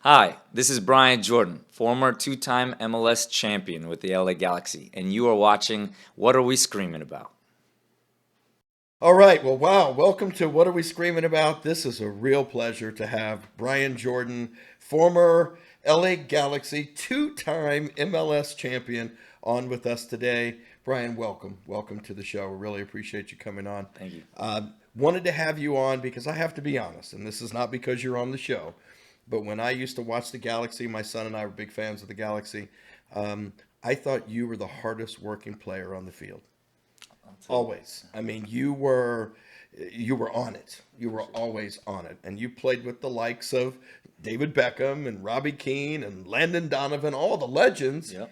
Hi, this is Bryan Jordan, former two-time MLS champion with the LA Galaxy, and you are watching What Are We Screaming About? All right. Well, wow. Welcome to What Are We Screaming About? This is a real pleasure to have Bryan Jordan, former LA Galaxy, two-time MLS champion, on with us today. Bryan, welcome. Welcome to the show. We really appreciate you coming on. Thank you. Wanted to have you on because I have to be honest, and this is not because you're on the show, but when I used to watch the Galaxy, my son and I were big fans of the Galaxy. I thought you were the hardest working player on the field. Always. I mean, you were on it. You were always on it, and you played with the likes of David Beckham and Robbie Keane and Landon Donovan, all the legends. Yep.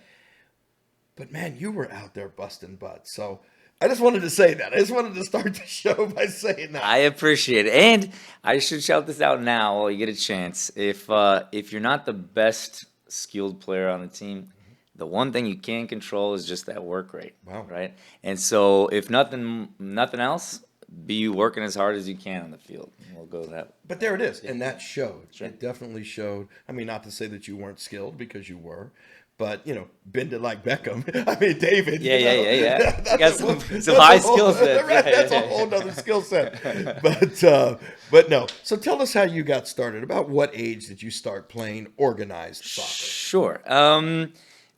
But man, you were out there busting butts. So I just wanted to say that. I just wanted to start the show by saying that. I appreciate it, and I should shout this out now while you get a chance. If you're not the best skilled player on the team, the one thing you can't control is just that work rate. Wow. Right? And so, if nothing else, be working as hard as you can on the field. We'll go with that. But there it is, and that showed. Sure. It definitely showed. I mean, not to say that you weren't skilled because you were, but bend it like Beckham. I mean, David. Yeah. That's Got some high skill sets. Right, that's Yeah. a whole nother skill set. But no. So tell us how you got started. About what age did you start playing organized soccer? Sure.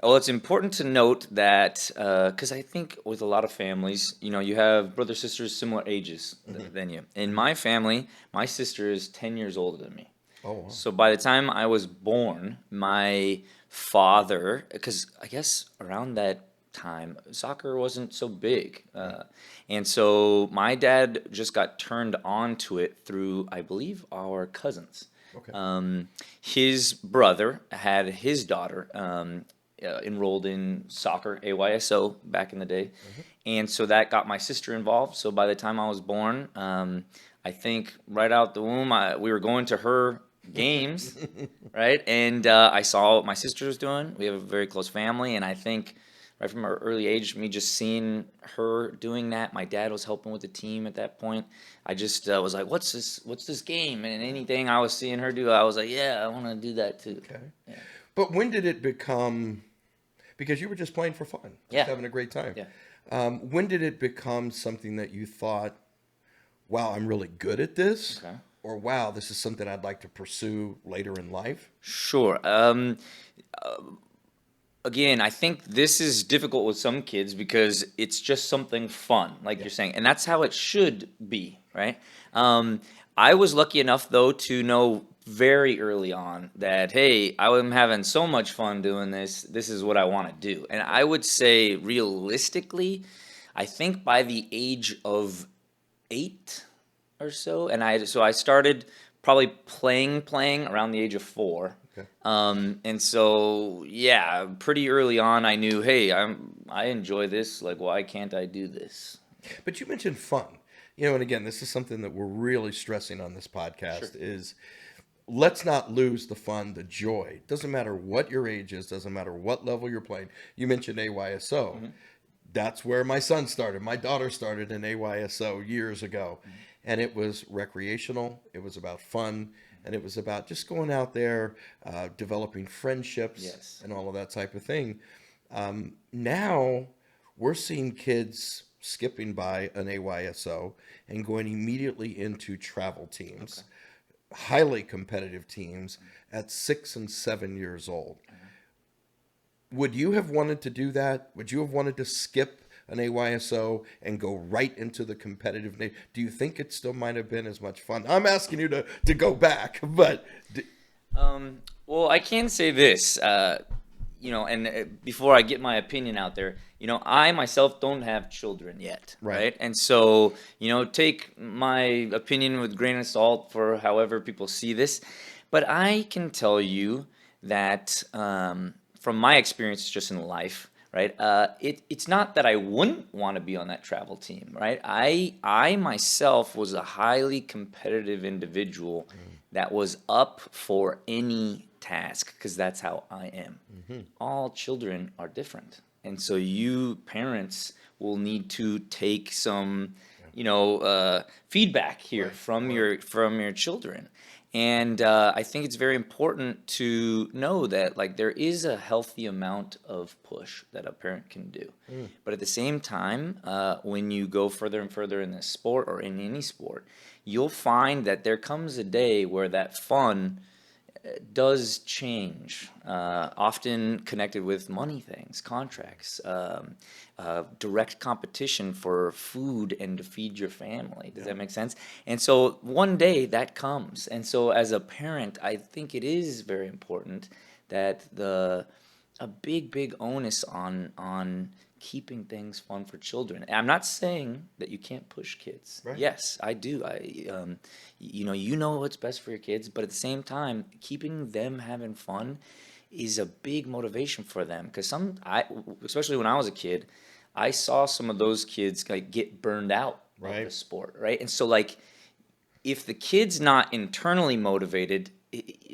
Well, it's important to note that because I think with a lot of families, you have brothers, sisters, similar ages than you. In my family, my sister is 10 years older than me. Oh, wow. So by the time I was born, my father, because I guess around that time, soccer wasn't so big. And so my dad just got turned on to it through, I believe, our cousins. Okay. His brother had his daughter enrolled in soccer, AYSO, back in the day. And so that got my sister involved. So by the time I was born, I think right out the womb, we were going to her games, right? And I saw what my sister was doing. We have a very close family, and I think right from an early age, me just seeing her doing that. My dad was helping with the team at that point. I just was like, "What's this? What's this game?" And anything I was seeing her do, I was like, "Yeah, I want to do that too." Okay. Yeah. But when did it become? Because you were just playing for fun, just Yeah. having a great time. Yeah. When did it become something that you thought, "Wow, I'm really good at this," Okay. or "Wow, this is something I'd like to pursue later in life"? Sure. Again, I think this is difficult with some kids because it's just something fun, like you're saying, and that's how it should be, right? I was lucky enough, though, to know very early on that, hey, I am having so much fun doing this. This is what I want to do. And I would say, realistically, I think by the age of 8 or so, and I started probably playing around the age of 4. Okay. And so, yeah, pretty early on, I knew, hey, I enjoy this. Like, why can't I do this? But you mentioned fun, and again, this is something that we're really stressing on this podcast is let's not lose the fun, the joy. Doesn't matter what your age is, doesn't matter what level you're playing. You mentioned AYSO. That's where my son started. My daughter started in AYSO years ago. And it was recreational, it was about fun, and it was about just going out there, developing friendships, Yes. and all of that type of thing. Now we're seeing kids skipping by an AYSO and going immediately into travel teams, highly competitive teams at 6 and 7 years old. Would you have wanted to do that? Would you have wanted to skip an AYSO and go right into the competitive? Do you think it still might have been as much fun? I'm asking you to go back, but Well, I can say this, before I get my opinion out there, I myself don't have children yet, Right. right? And so, take my opinion with a grain of salt for however people see this. But I can tell you that from my experience just in life, right? It's not that I wouldn't want to be on that travel team, right? I myself was a highly competitive individual that was up for any task because that's how I am. All children are different, and so you parents will need to take some, feedback here from your children. And I think it's very important to know that like there is a healthy amount of push that a parent can do. But at the same time, when you go further and further in this sport or in any sport, you'll find that there comes a day where that fun does change, often connected with money things, contracts, direct competition for food and to feed your family. Does that make sense? And so one day that comes. And so as a parent, I think it is very important that a big onus on keeping things fun for children. And I'm not saying that you can't push kids. Right. Yes, I do. You know what's best for your kids, but at the same time, keeping them having fun is a big motivation for them. Because especially when I was a kid, I saw some of those kids like get burned out of Right. the sport, right? And so like, if the kid's not internally motivated,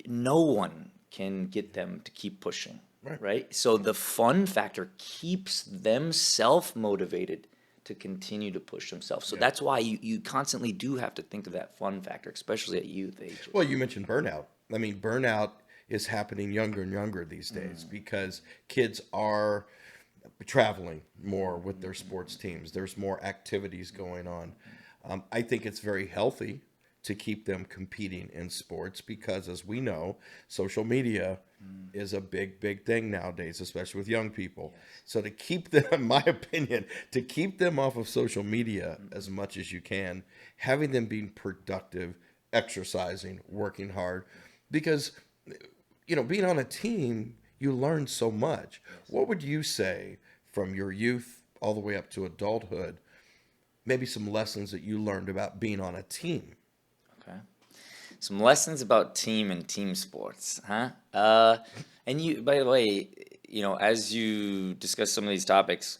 no one can get them to keep pushing, Right. right? So the fun factor keeps them self-motivated to continue to push themselves. So that's why you constantly do have to think of that fun factor, especially at youth ages. Well, you mentioned burnout. I mean, burnout is happening younger and younger these days because kids are traveling more with their sports teams. There's more activities going on. I think it's very healthy to keep them competing in sports because, as we know, social media is a big thing nowadays, especially with young people. So to keep them, in my opinion, to keep them off of social media as much as you can, having them being productive, exercising, working hard, because being on a team, you learn so much. What would you say from your youth all the way up to adulthood, maybe some lessons that you learned about being on a team? Okay. Some lessons about team and team sports, huh? And you, by the way, as you discuss some of these topics,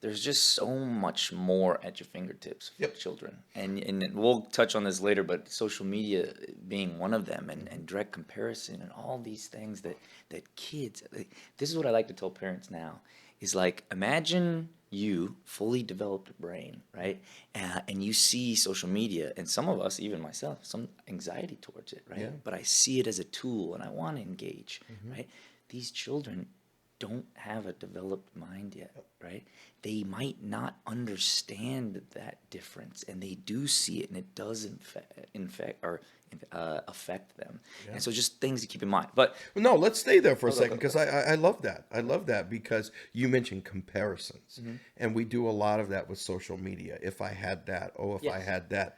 there's just so much more at your fingertips for Yep. children. And we'll touch on this later, but social media being one of them and direct comparison and all these things that kids, this is what I like to tell parents now, is like, imagine you fully developed brain, right? And you see social media, and some of us, even myself, some anxiety towards it, right? Yeah. But I see it as a tool and I want to engage, right? These children don't have a developed mind yet, right? They might not understand that difference, and they do see it, and it does affect them. And so, just things to keep in mind. But Well, no, let's stay there for a go, second go. because I love that. I love that because you mentioned comparisons, and we do a lot of that with social media. If I had that, oh, if I Yes. had that.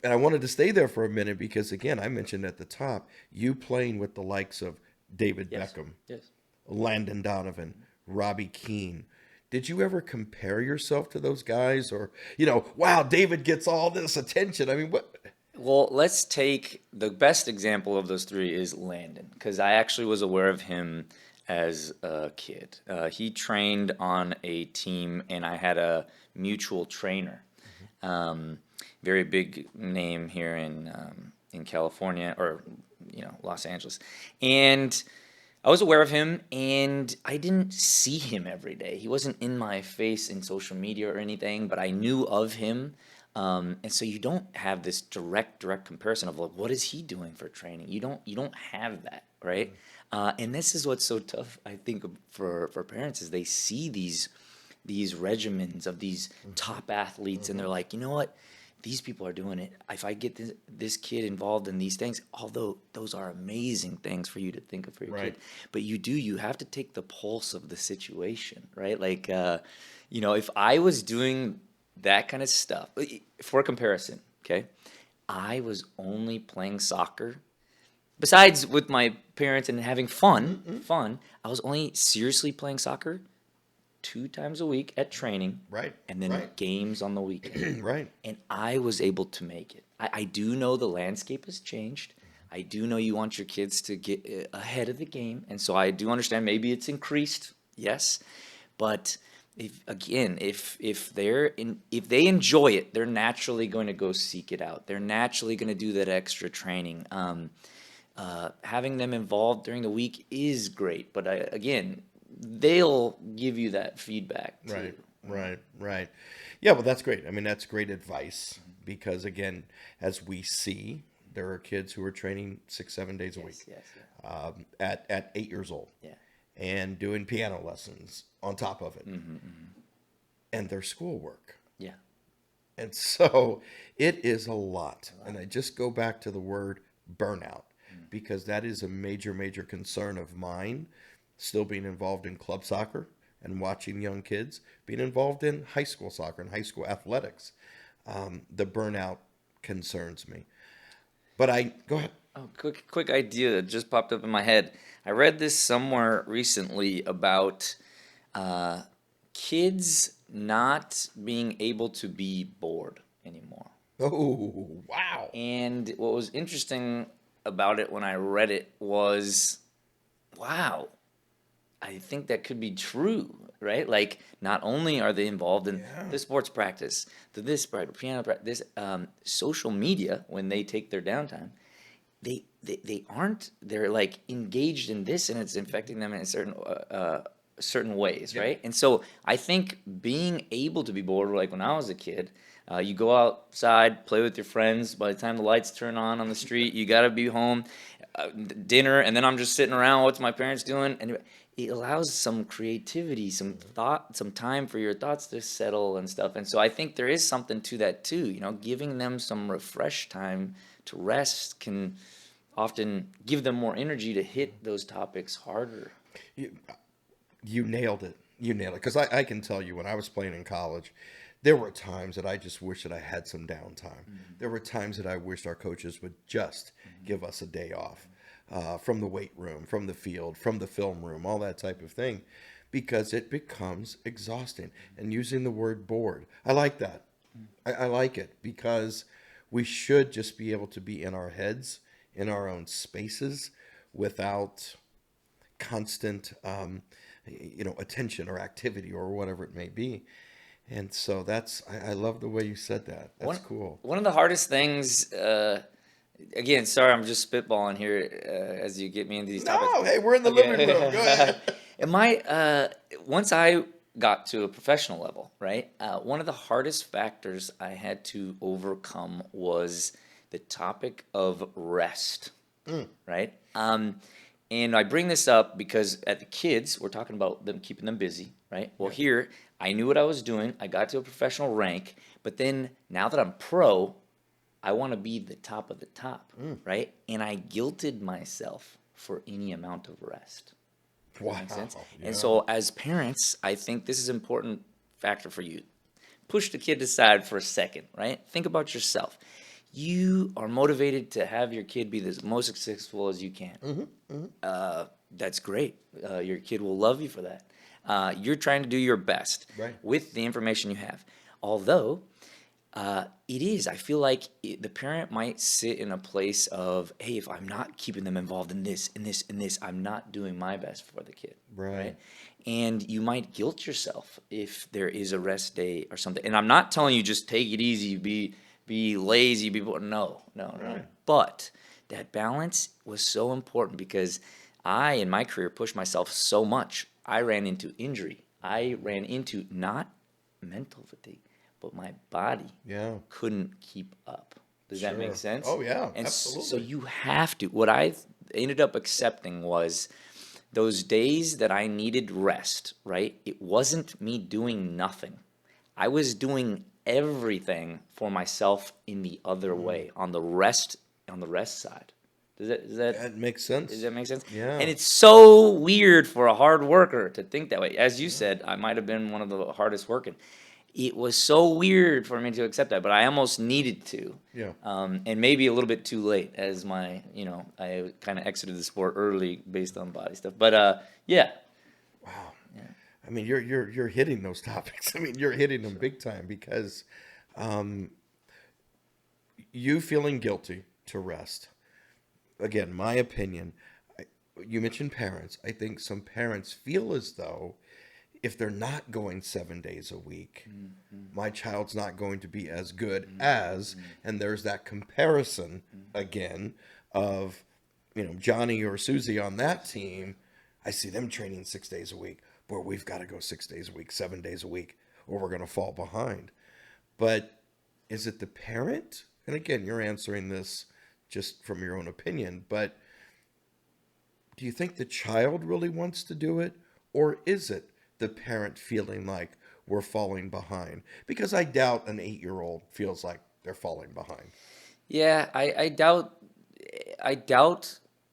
And I wanted to stay there for a minute because, again, I mentioned at the top, you playing with the likes of David Yes. Beckham, Yes. Landon Donovan, Robbie Keane. Did you ever compare yourself to those guys, or wow, David gets all this attention? I mean, what? Well, let's take the best example of those three is Landon, because I actually was aware of him as a kid. He trained on a team, and I had a mutual trainer. Very big name here in California, or Los Angeles, and I was aware of him, and I didn't see him every day. He wasn't in my face in social media or anything, but I knew of him. And so you don't have this direct comparison of like, what is he doing for training? You don't have that, right? And this is what's so tough, I think, for parents is they see these regimens of these top athletes, and they're like, you know what? These people are doing it. If I get this kid involved in these things, although those are amazing things for you to think of for your Right. kid, but you have to take the pulse of the situation, right? Like, if I was doing that kind of stuff, for comparison, okay, I was only playing soccer. Besides with my parents and having fun, I was only seriously playing soccer 2 times a week at training, Right. and then Right. games on the weekend. Right. And I was able to make it. I do know the landscape has changed. I do know you want your kids to get ahead of the game, and so I do understand maybe it's increased, yes, but if they enjoy it, they're naturally going to go seek it out. They're naturally going to do that extra training. Having them involved during the week is great, but again, they'll give you that feedback too. Right. Yeah, well, that's great. I mean, that's great advice because, again, as we see there are kids who are training 6, 7 days a week, Yes. at 8 years old, Yeah. and doing piano lessons on top of it, and their schoolwork. Yeah. And so it is a lot. And I just go back to the word burnout, because that is a major, major concern of mine, still being involved in club soccer and watching young kids, being involved in high school soccer and high school athletics. The burnout concerns me. But go ahead. Oh, quick idea that just popped up in my head. I read this somewhere recently about kids not being able to be bored anymore. Oh, wow. And what was interesting about it when I read it was, wow, I think that could be true, right? Like, not only are they involved in the sports practice, this practice, piano practice, this social media, when they take their downtime, they aren't. They're like engaged in this, and it's infecting them in certain ways, right? And so I think being able to be bored, like when I was a kid, you go outside, play with your friends. By the time the lights turn on the street, you got to be home, dinner, and then I'm just sitting around. What's my parents doing? And it allows some creativity, some thought, some time for your thoughts to settle and stuff. And so I think there is something to that too. You know, giving them some refresh time to rest can often give them more energy to hit those topics harder. You nailed it. You nailed it. Because I can tell you, when I was playing in college, there were times that I just wished that I had some downtime. There were times that I wished our coaches would just give us a day off from the weight room, from the field, from the film room, all that type of thing, because it becomes exhausting. And using the word bored, I like that. I like it, because we should just be able to be in our heads, in our own spaces, without constant attention or activity or whatever it may be. And so I love the way you said that. That's cool. One of the hardest things, again, sorry, I'm just spitballing here as you get me into these topics. No, hey, we're in the living room. Go ahead. Once I got to a professional level, right, one of the hardest factors I had to overcome was the topic of rest, right? And I bring this up because at the kids, we're talking about them keeping them busy, right? Well, here, I knew what I was doing. I got to a professional rank, but then now that I'm pro, I want to be the top of the top, right? And I guilted myself for any amount of rest. Wow. Makes sense? Yeah. And so as parents, I think this is an important factor for you. Push the kid aside for a second, right? Think about yourself. You are motivated to have your kid be the most successful as you can. That's great. Your kid will love you for that. You're trying to do your best with the information you have. Although I feel like the parent might sit in a place of, hey, if I'm not keeping them involved in this, and this, and this, I'm not doing my best for the kid. Right? And you might guilt yourself if there is a rest day or something. And I'm not telling you just take it easy, be lazy, no. But that balance was so important, because I, in my career, pushed myself so much. I ran into injury. I ran into not mental fatigue, but my body couldn't keep up. Does that make sense? Oh, yeah, and absolutely. So you have to. What I ended up accepting was those days that I needed rest, right? It wasn't me doing nothing. I was doing everything for myself in the other way, on the rest side. Does that makes sense? Does that make sense? Yeah. And it's so weird for a hard worker to think that way. As you said, I might have been one of the hardest working. It was so weird for me to accept that, but I almost needed to. Yeah. And maybe a little bit too late, as I kind of exited the sport early based on body stuff. But yeah. Wow. Yeah. I mean, you're hitting those topics. I mean, you're hitting them big time, because you feeling guilty to rest. Again, my opinion. You mentioned parents. I think some parents feel as though if they're not going 7 days a week, my child's not going to be as good as, and there's that comparison again of, Johnny or Susie on that team. I see them training 6 days a week. Boy, we've got to go 6 days a week, 7 days a week, or we're going to fall behind. But is it the parent? And again, you're answering this just from your own opinion, but do you think the child really wants to do it, or is it the parent feeling like we're falling behind? Because I doubt an 8-year-old feels like they're falling behind. Yeah, I doubt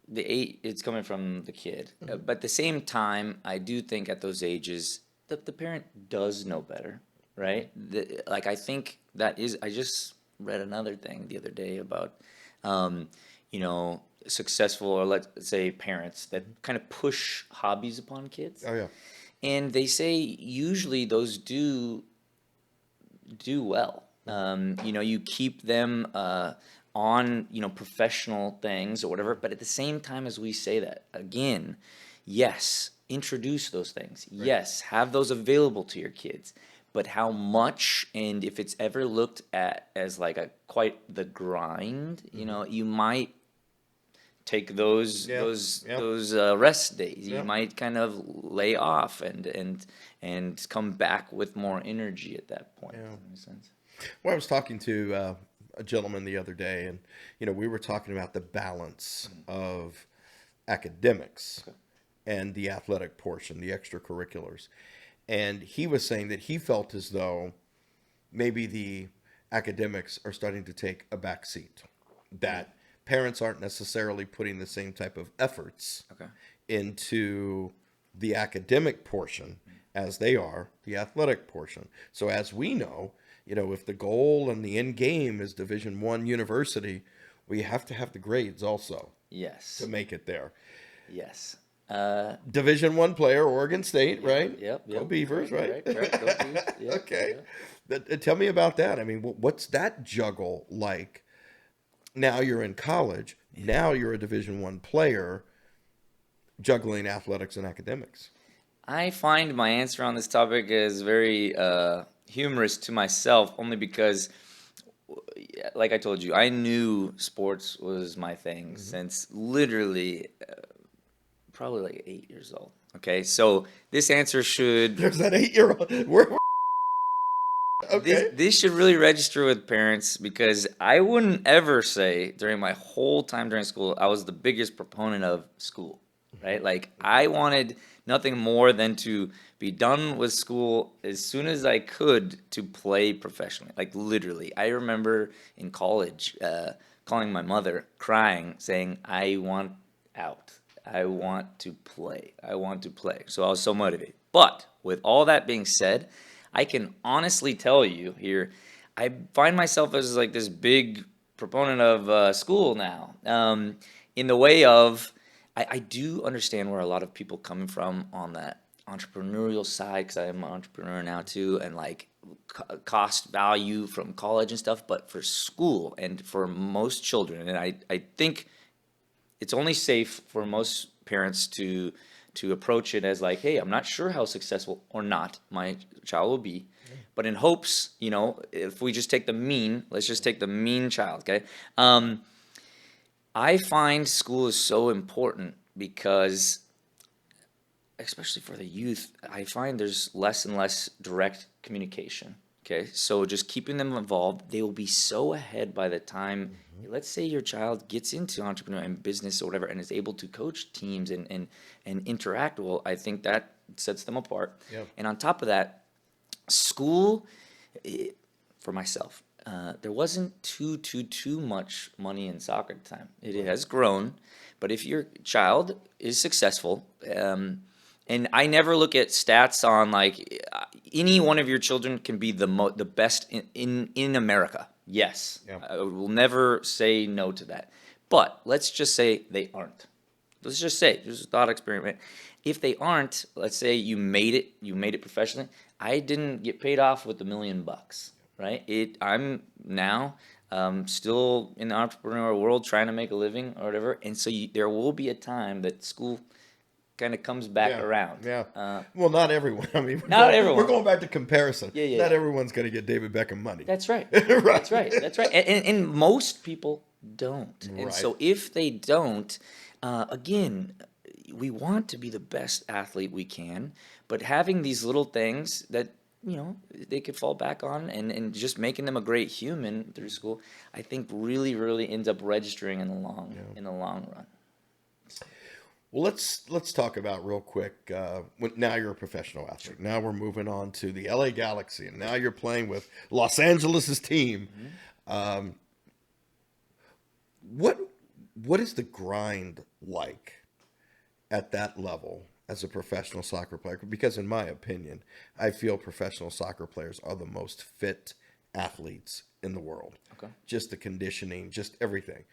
the eight it's coming from the kid. But at the same time, I do think at those ages the parent does know better, right? Like I think that is I just read another thing the other day about um, successful, or let's say, parents that kind of push hobbies upon kids. Oh yeah. And they say usually those do well. You keep them on, professional things or whatever. But at the same time as we say that, again, yes, introduce those things. Right. Yes, have those available to your kids. But how much, and if it's ever looked at as like a quite the grind, you might take those Yeah. those Yep. those rest days. You Yep. might kind of lay off and come back with more energy at that point. Yeah. Does that make sense? Well, I was talking to a gentleman the other day, and we were talking about the balance of academics Okay. and the athletic portion, the extracurriculars. And he was saying that he felt as though maybe the academics are starting to take a back seat, that parents aren't necessarily putting the same type of efforts Okay. into the academic portion as they are the athletic portion. So as we know, if the goal and the end game is Division I university, we have to have the grades also Yes. to make it there. Yes. Division I player, Oregon State, right? Yep. Go Beavers, right? Correct. Go Beavers. Yep, Okay. yep. Tell me about that. I mean, what's that juggle like? Now you're in college. Now you're a Division I player, juggling athletics and academics. I find my answer on this topic is very humorous to myself, only because, like I told you, I knew sports was my thing since literally probably like 8 years old. Okay, so this answer should There's that 8-year-old. Okay. this should really register with parents, because I wouldn't ever say during my whole time during school I was the biggest proponent of school, right? Like I wanted nothing more than to be done with school as soon as I could to play professionally. Like literally, I remember in college calling my mother, crying, saying, "I want out. I want to play. I want to play." So I was so motivated. But with all that being said, I can honestly tell you here, I find myself as like this big proponent of school now, in the way of I do understand where a lot of people coming from on that entrepreneurial side, because I am an entrepreneur now too, and like cost value from college and stuff. But for school and for most children, and I think it's only safe for most parents to approach it as like, hey, I'm not sure how successful or not my child will be, but in hopes, if we just take the mean, let's just take the mean child, okay? I find school is so important because, especially for the youth, I find there's less and less direct communication. Okay, so just keeping them involved, they will be so ahead by the time, let's say your child gets into entrepreneur and business or whatever, and is able to coach teams and interact well. I think that sets them apart. Yep. And on top of that, school, for myself, there wasn't too much money in soccer at the time. It has grown, but if your child is successful, and I never look at stats on like any one of your children can be the best in America. Yes, Yeah. I will never say no to that. But let's just say they aren't. Let's just say, just a thought experiment. If they aren't, let's say you made it professionally. I didn't get paid off with $1 million, right? I'm now still in the entrepreneurial world trying to make a living or whatever, and so there will be a time that school kind of comes back around. Yeah. Well, not everyone. I mean, Not everyone. We're going back to comparison. Yeah. Not everyone's going to get David Beckham money. That's right. Right. That's right. That's right. And most people don't. And Right. so if they don't, again, we want to be the best athlete we can, but having these little things that they could fall back on, and just making them a great human through school, I think really ends up registering in the long run. Well, let's talk about real quick. Now you're a professional athlete. Now we're moving on to the LA Galaxy, and now you're playing with Los Angeles's team. What is the grind like at that level as a professional soccer player? Because in my opinion, I feel professional soccer players are the most fit athletes in the world. Okay. Just the conditioning, just everything.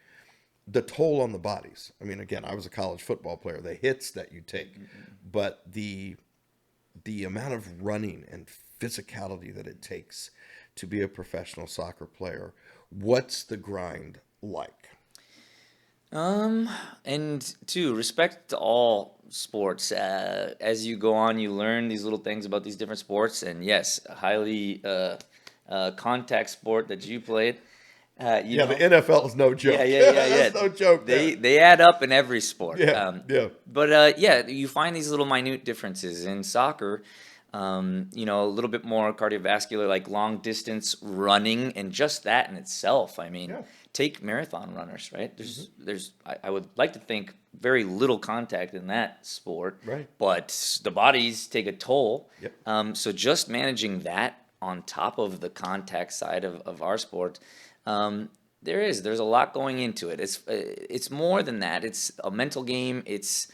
The toll on the bodies. I mean, again, I was a college football player. The hits that you take, but the amount of running and physicality that it takes to be a professional soccer player. What's the grind like? And two, respect to all sports. As you go on, you learn these little things about these different sports. And yes, a highly contact sport that you played. The NFL is no joke. Yeah. That's no joke. They add up in every sport. But you find these little minute differences in soccer. A little bit more cardiovascular, like long distance running, and just that in itself. I mean, take marathon runners, right? I would like to think very little contact in that sport, right? But the bodies take a toll. Yep. So just managing that on top of the contact side of our sport, there's a lot going into it. It's more than that. It's a mental game. It's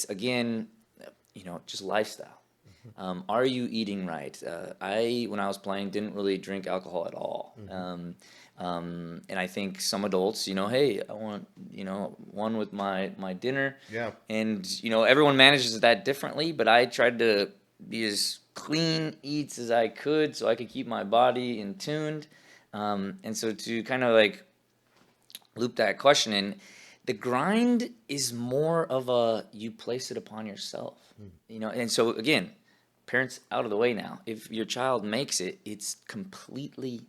again, just lifestyle. Are you eating right? When I was playing, didn't really drink alcohol at all. And I think some adults, hey, I want, one with my dinner. Yeah. And, everyone manages that differently, but I tried to be as clean eats as I could so I could keep my body in tuned. And so to kind of like loop that question in, the grind is more of you place it upon yourself, and so again, parents out of the way now. If your child makes it, it's completely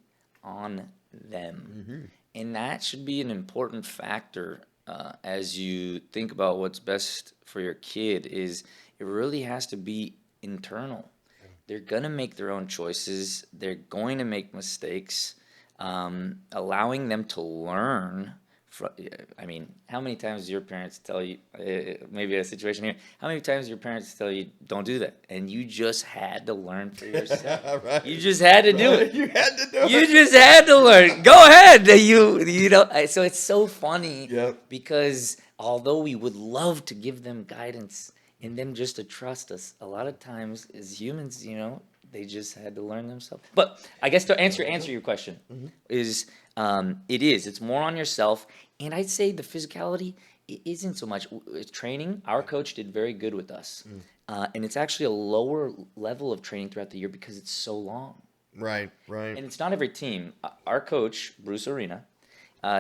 on them. And that should be an important factor as you think about what's best for your kid. Is it really has to be internal. They're going to make their own choices. They're going to make mistakes. Allowing them to learn. How many times do your parents tell you, maybe a situation here, how many times do your parents tell you, don't do that? And you just had to learn for yourself. Right. You just had to do it. You had to do it. You just had to learn. Go ahead. So it's so funny because although we would love to give them guidance and them just to trust us, a lot of times as humans, they just had to learn themselves. But I guess to answer your question is it's more on yourself. And I'd say the physicality isn't so much training. Our coach did very good with us. And it's actually a lower level of training throughout the year because it's so long. Right. And it's not every team. Our coach, Bruce Arena,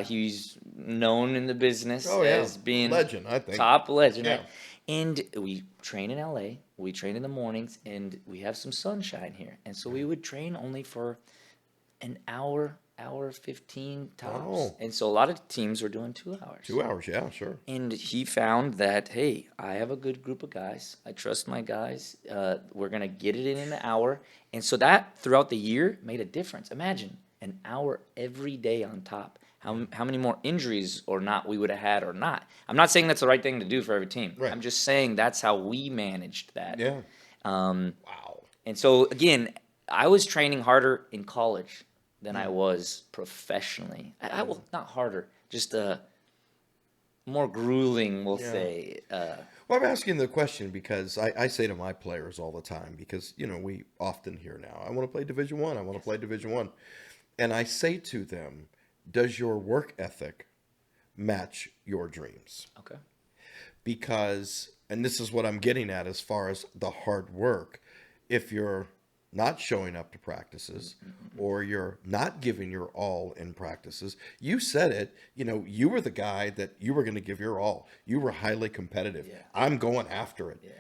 he's known in the business as being legend, I think. Top legend. Yeah. Right? And we train in LA. We train in the mornings, and we have some sunshine here. And so we would train only for an hour 15 tops. Oh. And so a lot of teams were doing 2 hours. 2 hours, yeah, sure. And he found that, hey, I have a good group of guys. I trust my guys. We're going to get it in an hour. And so that throughout the year made a difference. Imagine an hour every day on top. How many more injuries or not we would have had or not. I'm not saying that's the right thing to do for every team. Right. I'm just saying that's how we managed that. Yeah. Wow. And so, again, I was training harder in college than I was professionally. Well, not harder, just more grueling, we'll say. Well, I'm asking the question because I say to my players all the time, because, we often hear now, I want to play Division I. I want to play Division I. And I say to them, does your work ethic match your dreams? Okay. Because, and this is what I'm getting at as far as the hard work, if you're not showing up to practices or you're not giving your all in practices, you said it, you were the guy that you were going to give your all. You were highly competitive. Yeah. I'm going after it. Yeah.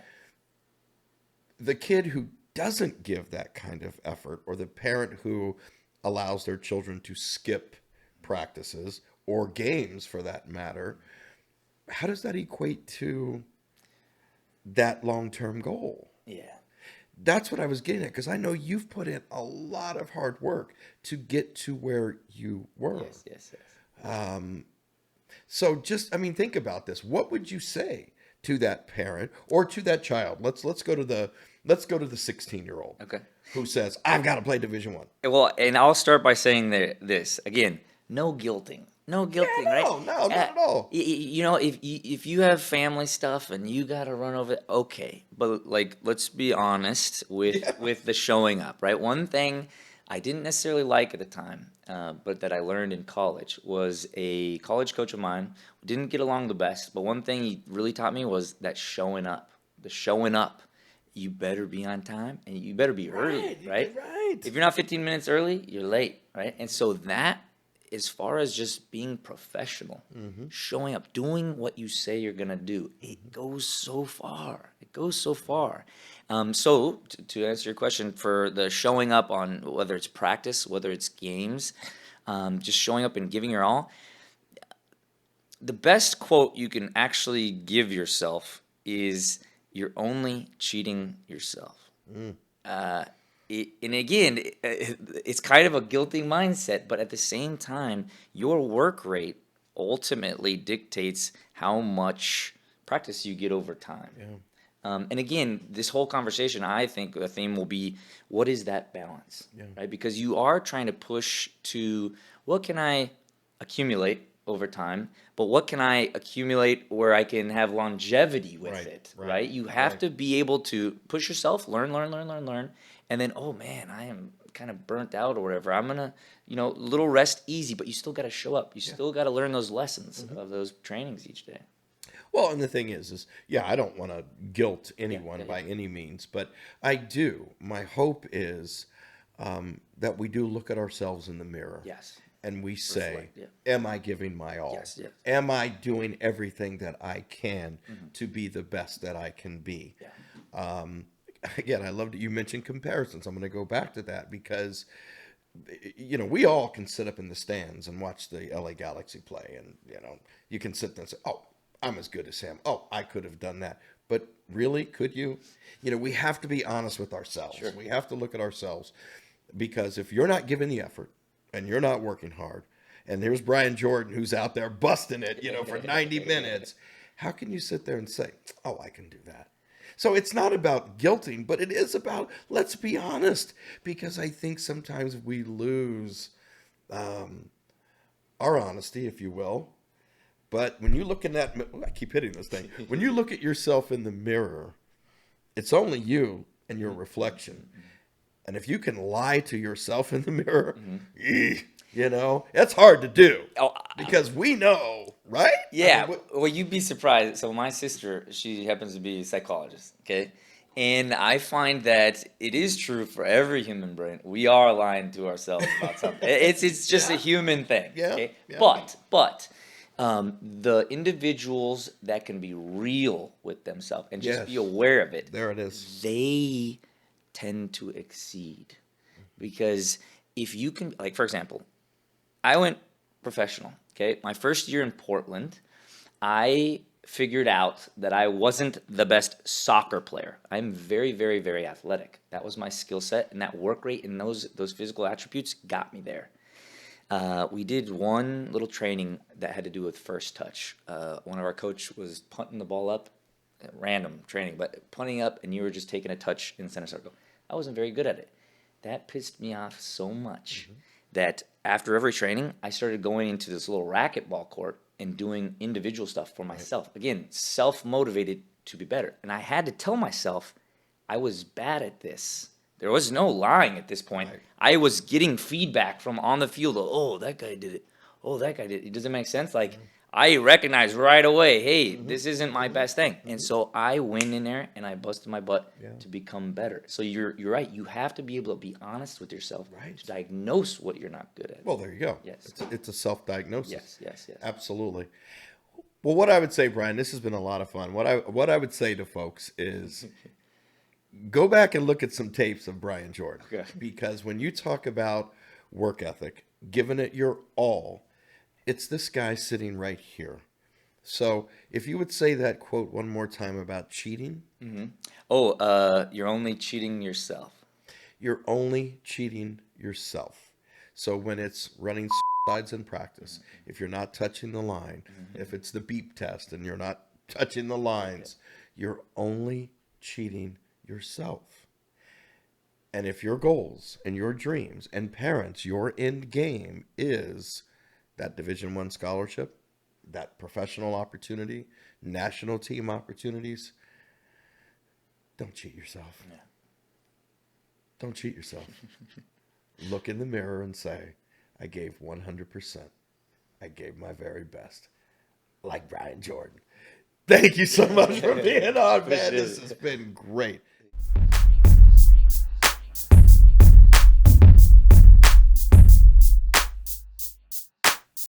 The kid who doesn't give that kind of effort, or the parent who allows their children to skip practices or games for that matter, how does that equate to that long-term goal? Yeah. that's what I was getting at, because I know you've put in a lot of hard work to get to where you were. Yes, yes, yes. So just, I mean, think about this. What would you say to that parent or to that child? Let's go to the 16-year-old Okay. who says, "I've got to play Division One." Well, and I'll start by saying this again: no guilting, no guilting, right? No, not at all. You know, if you have family stuff and you got to run over, okay. But like, let's be honest with the showing up, right? One thing I didn't necessarily like at the time, but that I learned in college was a college coach of mine. We didn't get along the best, but one thing he really taught me was that showing up, the showing up. You better be on time and you better be early, right? Right. If you're not 15 minutes early, you're late, right? And so that, as far as just being professional, showing up, doing what you say you're gonna do, it goes so far. It goes so far. So to answer your question, for the showing up on whether it's practice, whether it's games, just showing up and giving your all, the best quote you can actually give yourself is, "You're only cheating yourself." And again, it's kind of a guilty mindset, but at the same time, your work rate ultimately dictates how much practice you get over time. And again, this whole conversation, I think the theme will be, what is that balance, right? Because you are trying to push to, what can I accumulate over time, but what can I accumulate where I can have longevity with it, right? You have to be able to push yourself, learn, and then, oh man, I am kind of burnt out or whatever. I'm gonna, little rest easy, but you still got to show up. You still got to learn those lessons of those trainings each day. Well, and the thing is I don't want to guilt anyone by any means, but I do. My hope is that we do look at ourselves in the mirror. Yes. And we say, Reflect, am I giving my all? Yes, yes. Am I doing everything that I can to be the best that I can be? Again, I love that you mentioned comparisons. I'm going to go back to that because, we all can sit up in the stands and watch the LA Galaxy play. And, you can sit there and say, oh, I'm as good as him. Oh, I could have done that. But really, could you? We have to be honest with ourselves. Sure. We have to look at ourselves, because if you're not giving the effort, and you're not working hard, and there's Bryan Jordan who's out there busting it, for 90 minutes, how can you sit there and say, oh, I can do that? So it's not about guilting, but it is about, let's be honest, because I think sometimes we lose our honesty, if you will. But when you look in that, I keep hitting this thing. When you look at yourself in the mirror, it's only you and your reflection. And if you can lie to yourself in the mirror, that's hard to do, because we know, right? Yeah. Well, you'd be surprised. So my sister, she happens to be a psychologist, okay? And I find that it is true for every human brain. We are lying to ourselves about something. It's just a human thing, okay? But the individuals that can be real with themselves and just be aware of it, there it is. They tend to exceed, because if you can, like, for example, I went professional. Okay, my first year in Portland, I figured out that I wasn't the best soccer player. I'm very, very, very athletic. That was my skill set, and that work rate and those physical attributes got me there. We did one little training that had to do with first touch. One of our coach was punting the ball up, random training, but punting up, and you were just taking a touch in center circle. I wasn't very good at it. That pissed me off so much that after every training, I started going into this little racquetball court and doing individual stuff for myself. Again, self-motivated to be better. And I had to tell myself I was bad at this. There was no lying at this point. I was getting feedback from on the field. Oh, that guy did it. Oh, that guy did it. Does it make sense? Like, I recognized right away, hey, this isn't my best thing. And so I went in there and I busted my butt to become better. So you're right. You have to be able to be honest with yourself to diagnose what you're not good at. Well, there you go. Yes. It's a self-diagnosis. Yes. Absolutely. Well, what I would say, Bryan, this has been a lot of fun. What I would say to folks is go back and look at some tapes of Bryan Jordan. Okay. Because when you talk about work ethic, giving it your all, it's this guy sitting right here So if you would say that quote one more time about cheating, You're only cheating yourself. you're only cheating yourself. So when it's running sides in practice, if you're not touching the line, if it's the beep test and you're not touching the lines, you're only cheating yourself. And if your goals and your dreams and parents, your end game is that Division I scholarship, that professional opportunity, national team opportunities, don't cheat yourself. Yeah. Don't cheat yourself. Look in the mirror and say, I gave 100%. I gave my very best. Like Bryan Jordan. Thank you so much for being on, man. This has been great.